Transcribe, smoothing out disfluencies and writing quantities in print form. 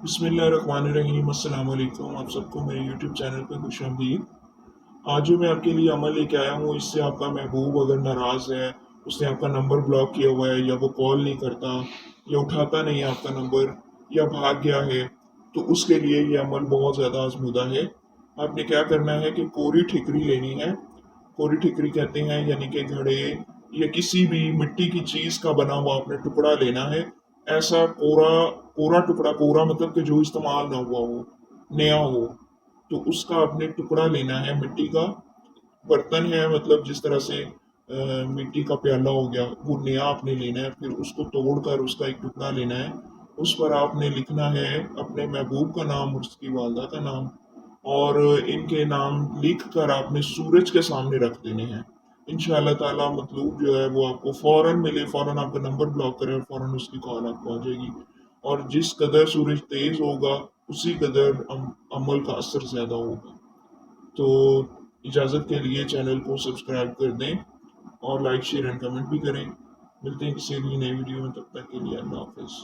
बिस्मिल्लाहिर्रहमानिर्रहीम। अस्सलाम वालेकुम। आप सबको मेरे यूट्यूब चैनल पे खुश आमदीद। आज जो मैं आपके लिए अमल लेके आया हूँ, इससे आपका महबूब अगर नाराज़ है, उसने आपका नंबर ब्लॉक किया हुआ है, या वो कॉल नहीं करता, या उठाता नहीं है आपका नंबर, या भाग गया है, तो उसके लिए ये अमल बहुत ज़्यादा आजमूदा है। आपने क्या करना है कि कोरी ठिकरी लेनी है। कोरी ठिकरी कहते हैं, यानी कि घड़े या किसी भी मिट्टी की चीज़ का बना हुआ आपने टुकड़ा लेना है। ऐसा कोरा कोरा टुकड़ा, कोरा मतलब कि जो इस्तेमाल ना हुआ हो, नया हो, तो उसका आपने टुकड़ा लेना है मिट्टी का। बर्तन है, मतलब जिस तरह से मिट्टी का प्याला हो गया, वो नया आपने लेना है। फिर उसको तोड़कर उसका एक टुकड़ा लेना है। उस पर आपने लिखना है अपने महबूब का नाम और उसकी वालदा का नाम, और इनके नाम लिख कर आपने सूरज के सामने रख देने हैं। इंशाल्लाह ताला मतलूब जो है वो आपको फौरन मिले, फौरन आपका नंबर ब्लॉक करे और फौरन उसकी कॉल आपको आ जाएगी। और जिस कदर सूरज तेज होगा, उसी कदर अमल का असर ज्यादा होगा। तो इजाज़त के लिए चैनल को सब्सक्राइब कर दें और लाइक शेयर एंड कमेंट भी करें। मिलते हैं किसी भी नई वीडियो में, तब तक के लिए अल्लाह हाफिज़।